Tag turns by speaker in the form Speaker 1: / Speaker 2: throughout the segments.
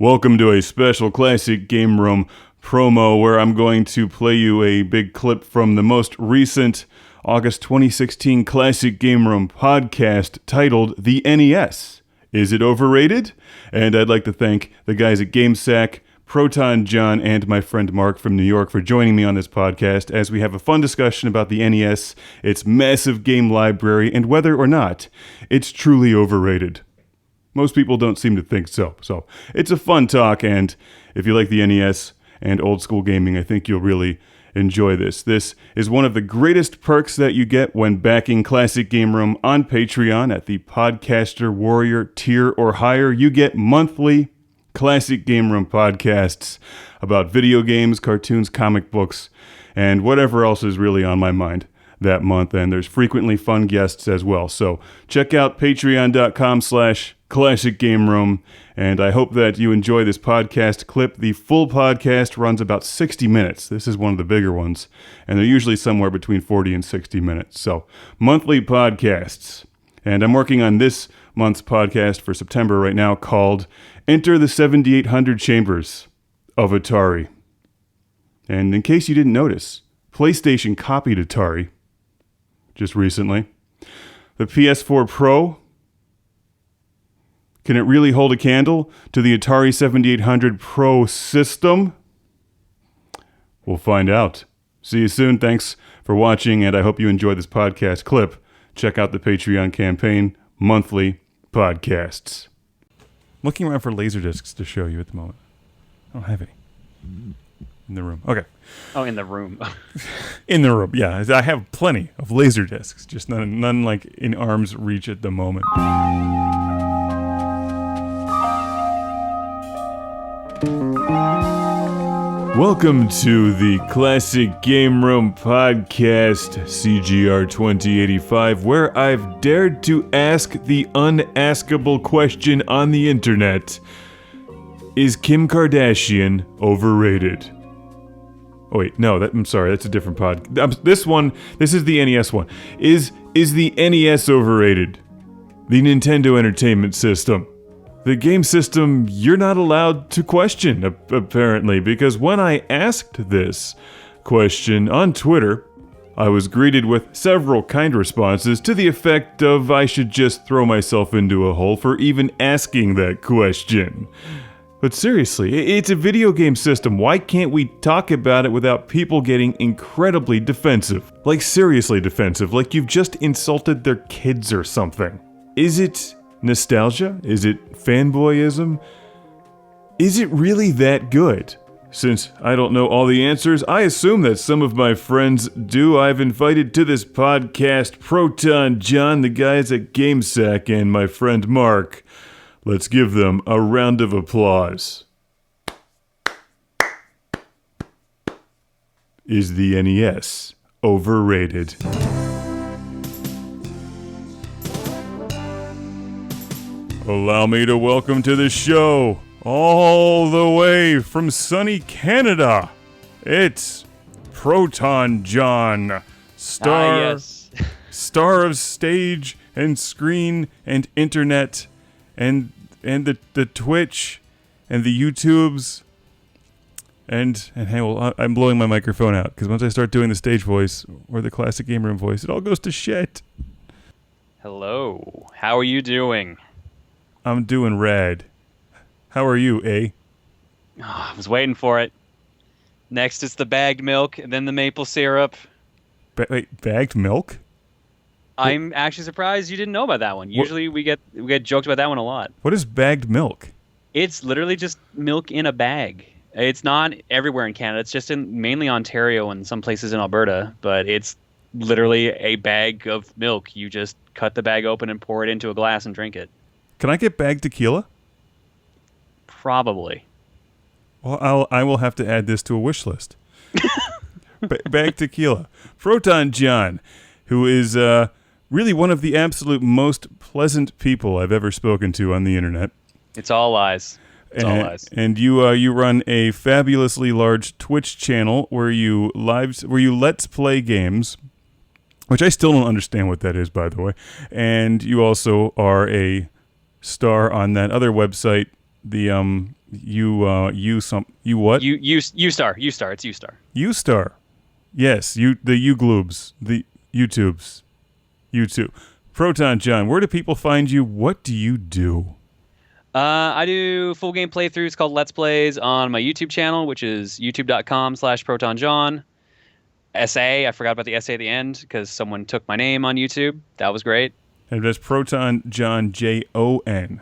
Speaker 1: Welcome to a special Classic Game Room promo where I'm going to play you a big clip from the most recent August 2016 Classic Game Room podcast titled The NES. Is it overrated? And I'd like to thank the guys at GameSec, Proton Jon, and my friend Mark from New York for joining me on this podcast as we have a fun discussion about the NES, its massive game library, and whether or not it's truly overrated. Most people don't seem to think so. So it's a fun talk, and if you like the NES and old school gaming, I think you'll really enjoy this. This is one of the greatest perks that you get when backing Classic Game Room on Patreon at the Podcaster Warrior tier or higher. You get monthly Classic Game Room podcasts about video games, cartoons, comic books, and whatever else is really on my mind that month. And there's frequently fun guests as well. So check out patreon.com/Classic Game Room, and I hope that you enjoy this podcast clip. The full podcast runs about 60 minutes. This is one of the bigger ones, and they're usually somewhere between 40 and 60 minutes. So monthly podcasts. And I'm working on this month's podcast for September right now called Enter the 7800 Chambers of Atari. And in case you didn't notice, PlayStation copied Atari just recently. The PS4 Pro, can it really hold a candle to the Atari 7800 Pro system? We'll find out. See you soon. Thanks for watching, and I hope you enjoy this podcast clip. Check out the Patreon campaign, monthly podcasts. I'm looking around for laser discs to show you at the moment. I don't have any. In the room. Okay.
Speaker 2: Oh, in the room.
Speaker 1: In the room, yeah. I have plenty of laser discs, just none like in arm's reach at the moment. Welcome to the Classic Game Room Podcast, CGR 2085, where I've dared to ask the unaskable question on the internet. Is Kim Kardashian overrated? Oh wait, no, I'm sorry, that's a different pod. This is the NES one. Is the NES overrated? The Nintendo Entertainment System. The game system you're not allowed to question, apparently, because when I asked this question on Twitter, I was greeted with several kind responses to the effect of I should just throw myself into a hole for even asking that question. But seriously, it's a video game system. Why can't we talk about it without people getting incredibly defensive? Like seriously defensive, like you've just insulted their kids or something. Is it nostalgia? Is it fanboyism? Is it really that good? Since I don't know all the answers, I assume that some of my friends do. I've invited to this podcast Proton Jon, the guys at GameSec, and my friend Mark. Let's give them a round of applause. Is the NES overrated? Allow me to welcome to the show, all the way from sunny Canada, it's Proton Jon, star of stage and screen and internet and the Twitch and the YouTubes and hey, well, I'm blowing my microphone out because once I start doing the stage voice or the Classic Game Room voice, it all goes to shit.
Speaker 2: Hello, how are you doing?
Speaker 1: I'm doing rad. How are you, eh?
Speaker 2: Oh, I was waiting for it. Next it's the bagged milk, and then the maple syrup.
Speaker 1: Wait, bagged milk?
Speaker 2: I'm actually surprised you didn't know about that one. Usually we get joked about that one a lot.
Speaker 1: What is bagged milk?
Speaker 2: It's literally just milk in a bag. It's not everywhere in Canada. It's just in mainly Ontario and some places in Alberta, but it's literally a bag of milk. You just cut the bag open and pour it into a glass and drink it.
Speaker 1: Can I get bagged tequila?
Speaker 2: Probably.
Speaker 1: Well, I will have to add this to a wish list. Bagged tequila. Proton Jon, who is really one of the absolute most pleasant people I've ever spoken to on the internet.
Speaker 2: It's all lies. It's all lies.
Speaker 1: And you run a fabulously large Twitch channel where you let's play games, which I still don't understand what that is, by the way. And you also are a star on that other website what?
Speaker 2: U-Star. It's U-Star.
Speaker 1: U-Star. Yes, the U-Gloobs, the YouTubes. YouTube. Proton Jon, where do people find you? What do you do?
Speaker 2: I do full game playthroughs called Let's Plays on my YouTube channel, which is youtube.com/ProtonJon. SA, I forgot about the SA at the end because someone took my name on YouTube. That was great.
Speaker 1: And that's Protonjon, Jon.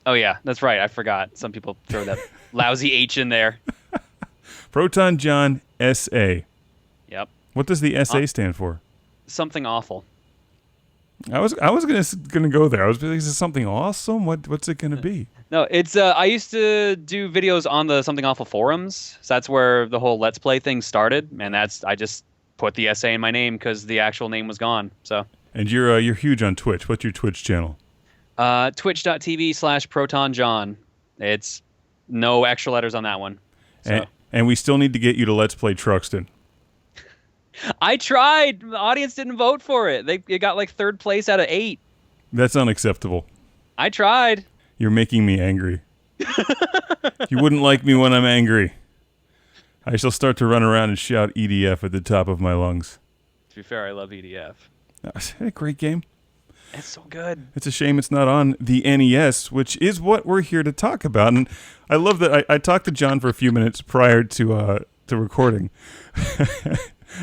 Speaker 2: Oh, yeah, that's right. I forgot. Some people throw that lousy H in there.
Speaker 1: Protonjon, SA.
Speaker 2: Yep.
Speaker 1: What does the SA stand for?
Speaker 2: Something awful.
Speaker 1: I was gonna go there. I was like, is it something awesome? What's it gonna be?
Speaker 2: No, it's I used to do videos on the Something Awful forums. So that's where the whole Let's Play thing started, and I just put the SA in my name because the actual name was gone. So. And
Speaker 1: you're huge on Twitch. What's your Twitch channel?
Speaker 2: Twitch.tv/ProtonJon. It's no extra letters on that one. So.
Speaker 1: And we still need to get you to Let's Play Truxton.
Speaker 2: I tried. The audience didn't vote for it. It got like 3rd place out of 8.
Speaker 1: That's unacceptable.
Speaker 2: I tried.
Speaker 1: You're making me angry. You wouldn't like me when I'm angry. I shall start to run around and shout EDF at the top of my lungs.
Speaker 2: To be fair, I love EDF.
Speaker 1: A great game.
Speaker 2: It's so good.
Speaker 1: It's a shame it's not on the NES, which is what we're here to talk about. And I love that I talked to John for a few minutes prior to recording.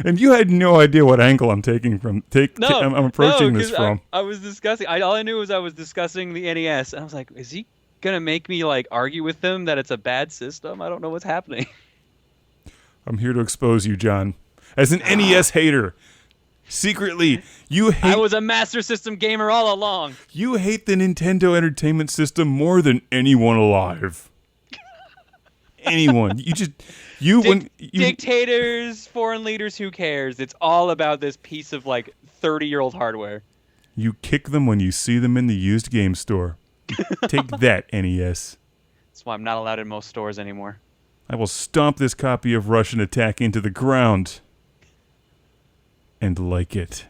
Speaker 1: And you had no idea what angle I'm taking from. I'm approaching this from.
Speaker 2: I was discussing. All I knew was I was discussing the NES, and I was like, "Is he gonna make me like argue with them that it's a bad system? I don't know what's happening."
Speaker 1: I'm here to expose you, John, as an NES hater. Secretly, you hate.
Speaker 2: I was a Master System gamer all along.
Speaker 1: You hate the Nintendo Entertainment System more than anyone alive. Anyone.
Speaker 2: Dictators, foreign leaders, who cares? It's all about this piece of like 30-year-old hardware.
Speaker 1: You kick them when you see them in the used game store. Take that, NES.
Speaker 2: That's why I'm not allowed in most stores anymore.
Speaker 1: I will stomp this copy of Russian Attack into the ground. And like it.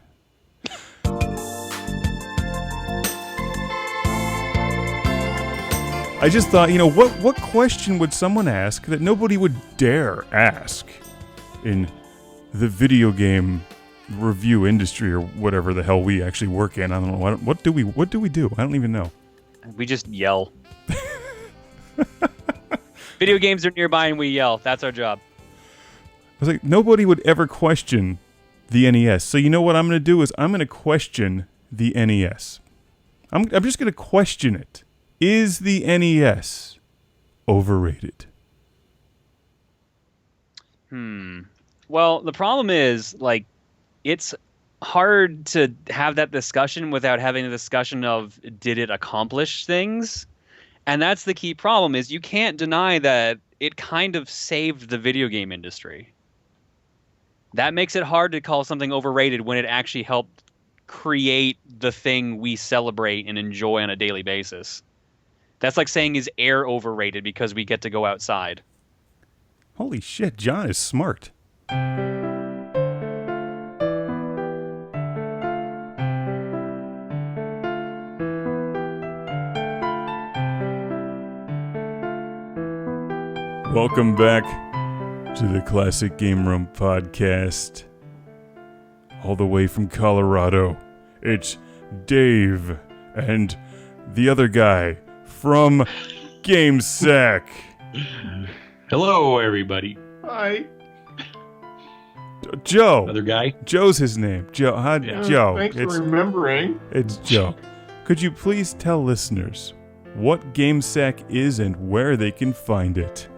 Speaker 1: I just thought, what question would someone ask that nobody would dare ask in the video game review industry or whatever the hell we actually work in? I don't know. What do we do? I don't even know.
Speaker 2: We just yell. Video games are nearby and we yell. That's our job.
Speaker 1: I was like, nobody would ever question the NES. So you know what I'm going to do is I'm going to question the NES. I'm just going to question it. Is the NES overrated?
Speaker 2: Well, the problem is, like, it's hard to have that discussion without having a discussion of did it accomplish things? And that's the key problem is you can't deny that it kind of saved the video game industry. That makes it hard to call something overrated when it actually helped create the thing we celebrate and enjoy on a daily basis. That's like saying is air overrated because we get to go outside.
Speaker 1: Holy shit, John is smart. Welcome back to the Classic Game Room Podcast. All the way from Colorado, it's Dave and the other guy from GameSec.
Speaker 3: Hello, everybody.
Speaker 4: Hi.
Speaker 1: Joe.
Speaker 3: Other guy.
Speaker 1: Joe's his name. Joe. Hi,
Speaker 3: Yeah.
Speaker 1: Joe.
Speaker 4: Thanks for remembering.
Speaker 1: It's Joe. Could you please tell listeners what GameSec is and where they can find it?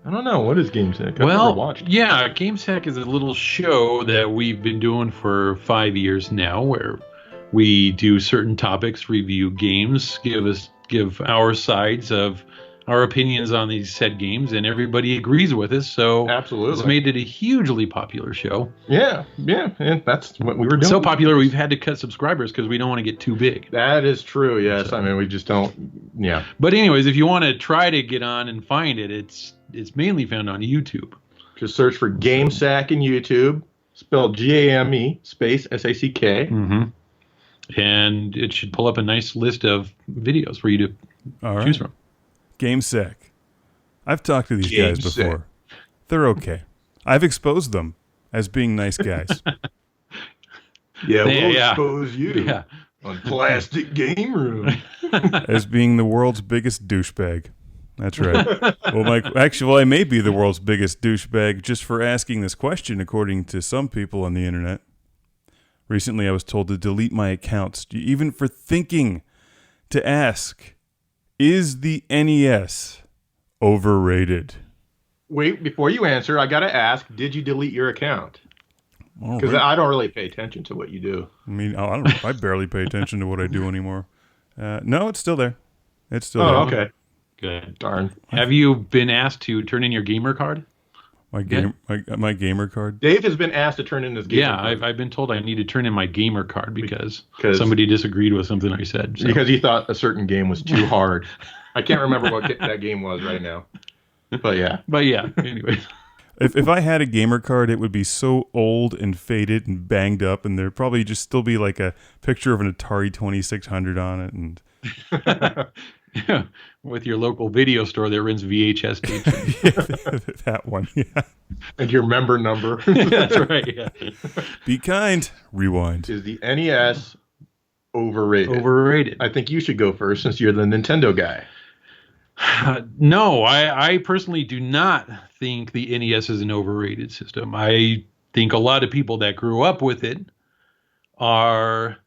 Speaker 4: I don't know. What is GameSec? I've never
Speaker 3: Well,
Speaker 4: watched.
Speaker 3: yeah, GameSec is a little show that we've been doing for 5 years now, where we do certain topics, review games, give our sides of our opinions on these said games, and everybody agrees with us. So
Speaker 4: Absolutely.
Speaker 3: it's made it a hugely popular show.
Speaker 4: Yeah, and that's what we were doing.
Speaker 3: So popular, we've had to cut subscribers because we don't want to get too big.
Speaker 4: That is true. Yes, I mean we just don't. Yeah.
Speaker 3: But anyways, if you want to try to get on and find it, it's mainly found on YouTube.
Speaker 4: Just search for GameSack in YouTube, spelled GAME space SACK.
Speaker 3: Mm-hmm. And it should pull up a nice list of videos for you to choose from.
Speaker 1: GameSec. I've talked to these guys
Speaker 4: GameSec.
Speaker 1: before. They're okay. I've exposed them as being nice guys.
Speaker 4: Yeah, we'll
Speaker 3: Yeah.
Speaker 4: expose you
Speaker 3: Yeah.
Speaker 4: on Plastic Game Room.
Speaker 1: As being the world's biggest douchebag. That's right. Well, I may be the world's biggest douchebag just for asking this question, according to some people on the internet. Recently, I was told to delete my accounts, even for thinking to ask, is the NES overrated?
Speaker 4: Wait, before you answer, I got to ask, did you delete your account? Because I don't really pay attention to what you do.
Speaker 1: I mean, I barely pay attention to what I do anymore. No, it's still there. It's still there.
Speaker 4: Oh, okay.
Speaker 3: Good.
Speaker 4: Darn.
Speaker 3: Have you been asked to turn in your gamer card?
Speaker 1: My gamer card.
Speaker 4: Dave has been asked to turn in his gamer
Speaker 3: Yeah,
Speaker 4: card.
Speaker 3: I've been told I need to turn in my gamer card because
Speaker 4: 'Cause-
Speaker 3: somebody disagreed with something I said. So.
Speaker 4: Because he thought a certain game was too hard. I can't remember what that game was right now. But yeah.
Speaker 3: But yeah, anyway.
Speaker 1: If I had a gamer card, it would be so old and faded and banged up, and there'd probably just still be like a picture of an Atari 2600 on it. And
Speaker 3: Yeah, with your local video store that rents VHS tapes.
Speaker 1: that one, yeah.
Speaker 4: And your member number
Speaker 3: That's right. Yeah.
Speaker 1: Be kind. Rewind.
Speaker 4: is the NES overrated.
Speaker 3: Overrated.
Speaker 4: I think you should go first since you're the Nintendo guy.
Speaker 3: No, I personally do not think the NES is an overrated system. I think a lot of people that grew up with it are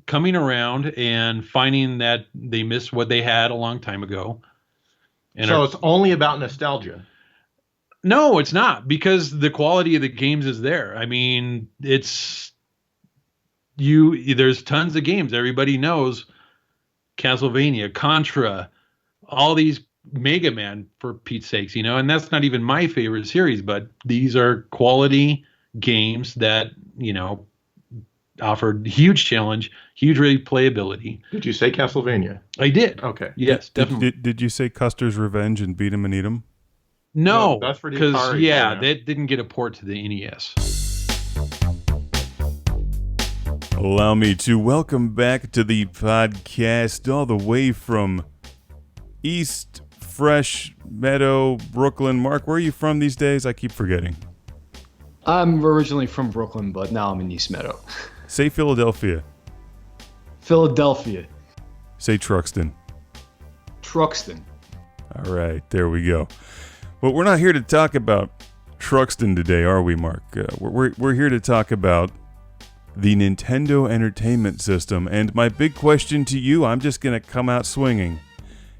Speaker 3: coming around and finding that they missed what they had a long time ago. And
Speaker 4: So it's only about nostalgia.
Speaker 3: no, it's not, because the quality of the games is there. I mean, there's tons of games. Everybody knows Castlevania, Contra, all these Mega Man, for Pete's sakes, and that's not even my favorite series, but these are quality games that, offered huge challenge, huge replayability.
Speaker 4: Did you say Castlevania?
Speaker 3: I did.
Speaker 4: Okay.
Speaker 3: Yes, definitely.
Speaker 1: Did you say Custer's Revenge and Beat 'em and Eat 'em?
Speaker 3: No,
Speaker 4: No, that's for the
Speaker 3: because
Speaker 4: Atari,
Speaker 3: yeah,
Speaker 4: yeah.
Speaker 3: that didn't get a port to the E NES.
Speaker 1: Allow me to welcome back to the podcast all the way from East Fresh Meadow, Brooklyn. Mark, where are you from these days? I keep forgetting.
Speaker 5: I'm originally from Brooklyn, but now I'm in East Meadow.
Speaker 1: Say Philadelphia.
Speaker 5: Philadelphia.
Speaker 1: Say Truxton.
Speaker 5: Truxton.
Speaker 1: All right, there we go. Well, we're not here to talk about Truxton today, are we, Mark? We're here to talk about the Nintendo Entertainment System. And my big question to you, I'm just going to come out swinging.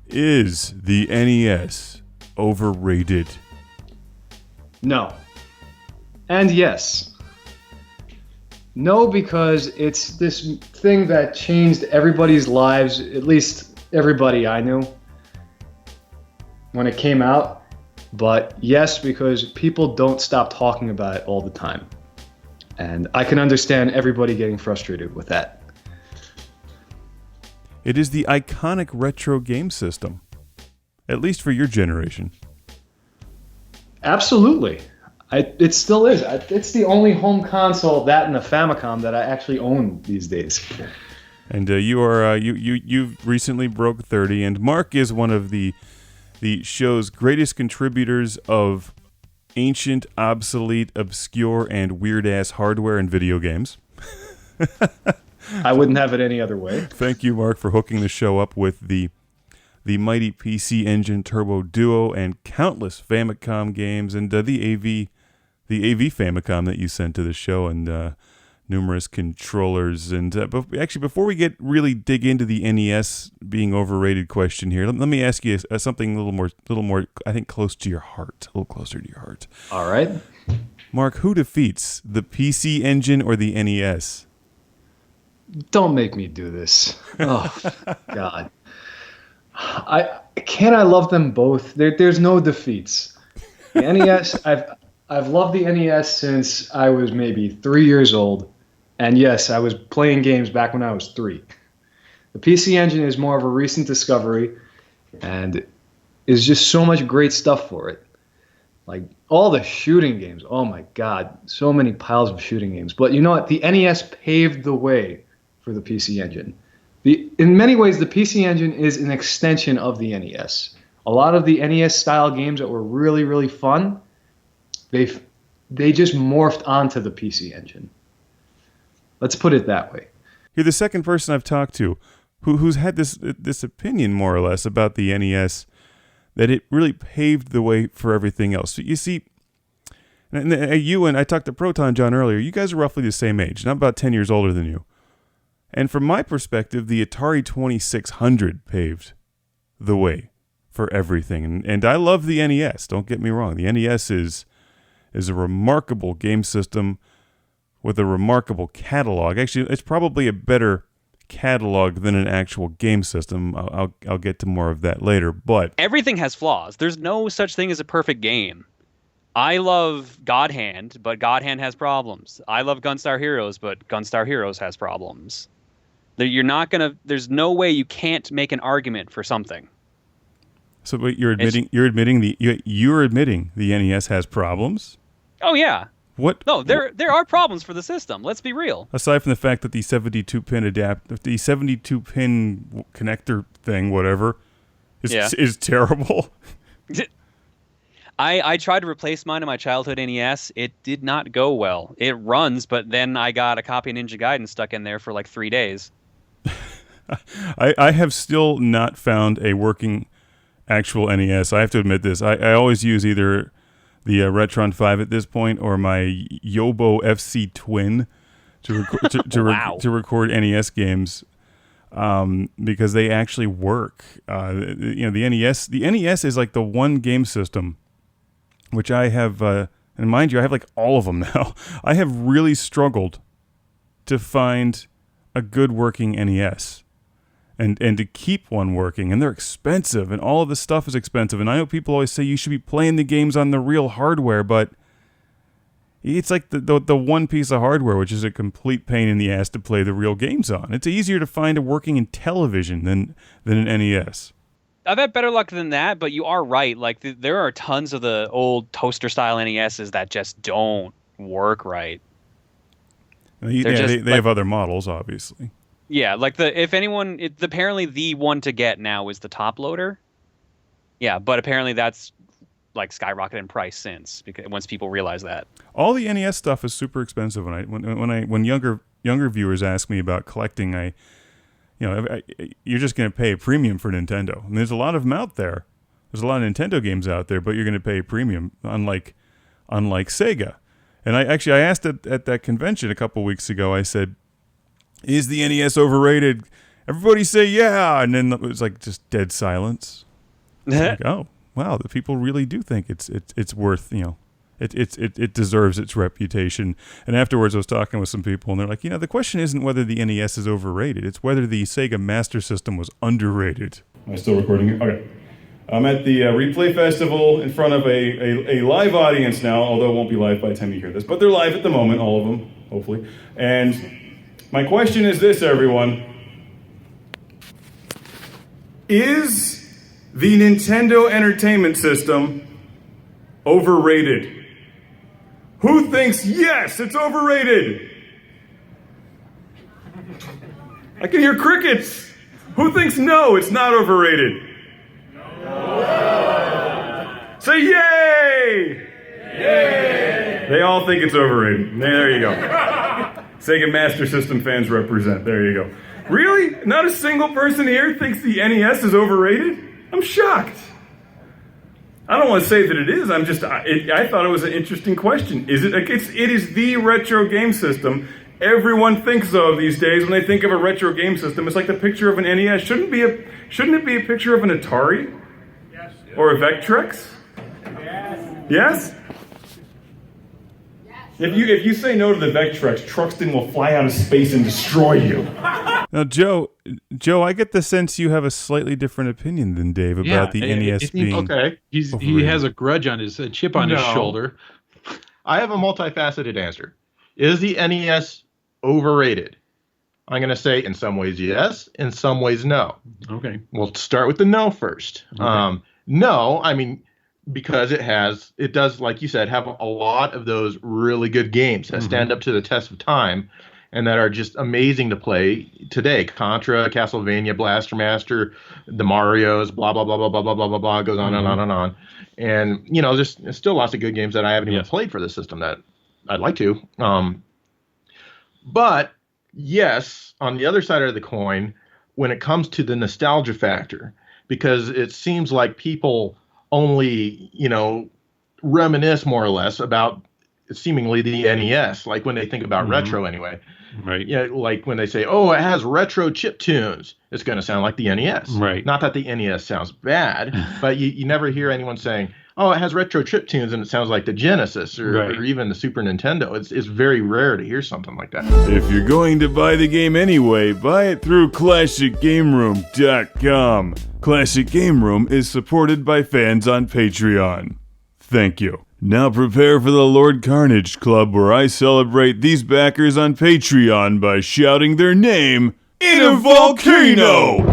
Speaker 1: Is the NES overrated?
Speaker 5: No. And yes. No, because it's this thing that changed everybody's lives, at least everybody I knew, when it came out. But yes, because people don't stop talking about it all the time. And I can understand everybody getting frustrated with that.
Speaker 1: It is the iconic retro game system, at least for your generation.
Speaker 5: Absolutely. It still is. It's the only home console, that and the Famicom, that I actually own these days.
Speaker 1: And you recently broke 30, and Mark is one of the show's greatest contributors of ancient, obsolete, obscure, and weird-ass hardware and video games.
Speaker 5: I wouldn't have it any other way.
Speaker 1: Thank you, Mark, for hooking the show up with the mighty PC Engine Turbo Duo and countless Famicom games, and the AV Famicom that you sent to the show, and numerous controllers. And but actually, before we really dig into the NES being overrated question here, let me ask you something a little more, I think, close to your heart, a little closer to your heart.
Speaker 5: All right.
Speaker 1: Mark, who defeats the PC Engine or the NES?
Speaker 5: Don't make me do this. Oh, God. I love them both. There's no defeats. The NES, I've loved the NES since I was maybe 3 years old. And yes, I was playing games back when I was 3. The PC Engine is more of a recent discovery and is just so much great stuff for it. Like all the shooting games. Oh my God, so many piles of shooting games. But you know what? The NES paved the way for the PC Engine. In many ways, the PC Engine is an extension of the NES. A lot of the NES style games that were really, really fun, they just morphed onto the PC Engine. Let's put it that way.
Speaker 1: You're the second person I've talked to who's had this opinion, more or less, about the NES, that it really paved the way for everything else. So you see, and you and I talked to Proton Jon earlier, you guys are roughly the same age, and I'm about 10 years older than you. And from my perspective, the Atari 2600 paved the way for everything. And I love the NES, don't get me wrong. The NES is a remarkable game system with a remarkable catalog. Actually, it's probably a better catalog than an actual game system. I'll get to more of that later, but
Speaker 2: everything has flaws. There's no such thing as a perfect game. I love God Hand, but God Hand has problems. I love Gunstar Heroes, but Gunstar Heroes has problems. There's no way you can't make an argument for something.
Speaker 1: So wait, you're admitting the NES has problems?
Speaker 2: Oh yeah.
Speaker 1: What?
Speaker 2: No, there are problems for the system. Let's be real.
Speaker 1: Aside from the fact that the 72-pin the 72-pin connector thing, whatever, is terrible.
Speaker 2: I tried to replace mine in my childhood NES. It did not go well. It runs, but then I got a copy of Ninja Gaiden stuck in there for like 3 days.
Speaker 1: I have still not found a working actual NES. I have to admit this. I always use either the Retron 5 at this point or my Yobo FC Twin to record NES games because they actually work. The NES is like the one game system which I have, and mind you, I have like all of them now. I have really struggled to find a good working NES and to keep one working. And they're expensive, and all of this stuff is expensive. And I know people always say you should be playing the games on the real hardware, but it's like the one piece of hardware, which is a complete pain in the ass to play the real games on. It's easier to find a working Intellivision than an NES.
Speaker 2: I've had better luck than that, but you are right. Like there are tons of the old toaster-style NESs that just don't work right.
Speaker 1: They have other models, obviously.
Speaker 2: Yeah, like apparently the one to get now is the top loader. Yeah, but apparently that's like skyrocketed in price once people realize that. All
Speaker 1: the NES stuff is super expensive. When younger viewers ask me about collecting, you're just going to pay a premium for Nintendo. And there's a lot of them out there. There's a lot of Nintendo games out there, but you're going to pay a premium, unlike Sega. And I asked at that convention a couple weeks ago, I said, is the NES overrated? Everybody say yeah, and then it was like just dead silence. Like, oh, wow, the people really do think it's worth, it deserves its reputation. And afterwards I was talking with some people, and they're like, the question isn't whether the NES is overrated, it's whether the Sega Master System was underrated. Am I still recording? Okay. I'm at the Replay Festival in front of a live audience now, although it won't be live by the time you hear this, but they're live at the moment, all of them, hopefully. And my question is this, everyone. Is the Nintendo Entertainment System overrated? Who thinks yes, it's overrated? I can hear crickets. Who thinks no, it's not overrated? No. Say yay! Yay! They all think it's overrated. There you go. Sega Master System fans represent. There you go. Really? Not a single person here thinks the NES is overrated? I'm shocked. I don't want to say that it is. I thought it was an interesting question. Is it? It is the retro game system everyone thinks of these days when they think of a retro game system. It's like the picture of an NES. Shouldn't it be a picture of an Atari? Yes. Or a Vectrex? Yes. Yes? If you say no to the Vectrex, Truxton will fly out of space and destroy you. Now, Joe, I get the sense you have a slightly different opinion than Dave about the NES being
Speaker 3: okay. He has a grudge on his chip on his shoulder.
Speaker 4: I have a multifaceted answer. Is the NES overrated? I'm going to say in some ways yes, in some ways no.
Speaker 3: Okay.
Speaker 4: We'll start with the no first. Okay. No, I mean, because it does, like you said, have a lot of those really good games that stand up to the test of time. and that are just amazing to play today. Contra, Castlevania, Blaster Master, the Marios, blah blah blah blah blah blah blah blah blah, goes on and on and on. And there's still lots of good games that I haven't even played for the system that I'd like to. But yes, on the other side of the coin, when it comes to the nostalgia factor, because it seems like people only reminisce more or less about seemingly the NES, like when they think about retro anyway.
Speaker 3: Right.
Speaker 4: Yeah, like when they say, "Oh, it has retro chip tunes," it's going to sound like the NES.
Speaker 3: Right.
Speaker 4: Not that the NES sounds bad, but you never hear anyone saying, "Oh, it has retro chip tunes," and it sounds like the Genesis or even the Super Nintendo. It's very rare to hear something like that.
Speaker 1: If you're going to buy the game anyway, buy it through ClassicGameRoom.com. Classic Game Room is supported by fans on Patreon. Thank you. Now prepare for the Lord Carnage Club, where I celebrate these backers on Patreon by shouting their name in a volcano!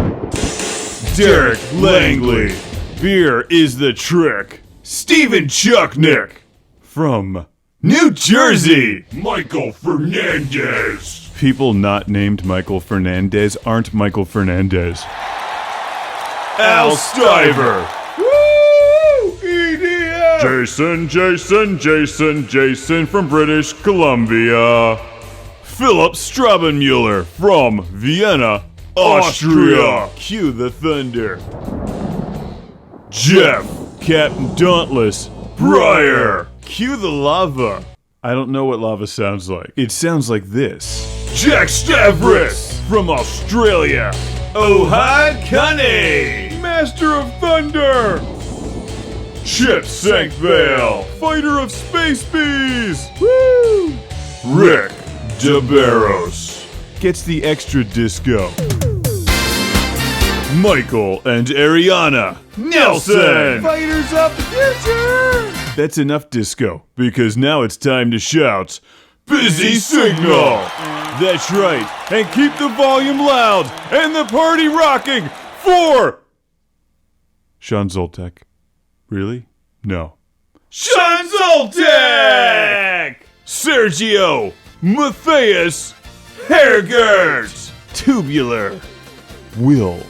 Speaker 1: Derek Langley. Beer is the trick. Stephen Chucknick. From New Jersey. Michael Fernandez. People not named Michael Fernandez aren't Michael Fernandez. Al Stiver. Jason from British Columbia. Philip Strabenmuller from Vienna, Austria. Cue the thunder. Jeff, Captain Dauntless, Briar. Cue the lava. I don't know what lava sounds like. It sounds like this. Jack Stavris from Australia. Ohad Kane, Master of Thunder. Chip Sankvale, fighter of space bees! Woo! Rick DeBarros gets the extra disco. Michael and Ariana Nelson, fighters of the future! That's enough disco, because now it's time to shout, Busy Signal! That's right, and keep the volume loud and the party rocking for Sean Zoltek. Really? No. Sean Zoltek! Sergio Matthias Hergert! Tubular. Will.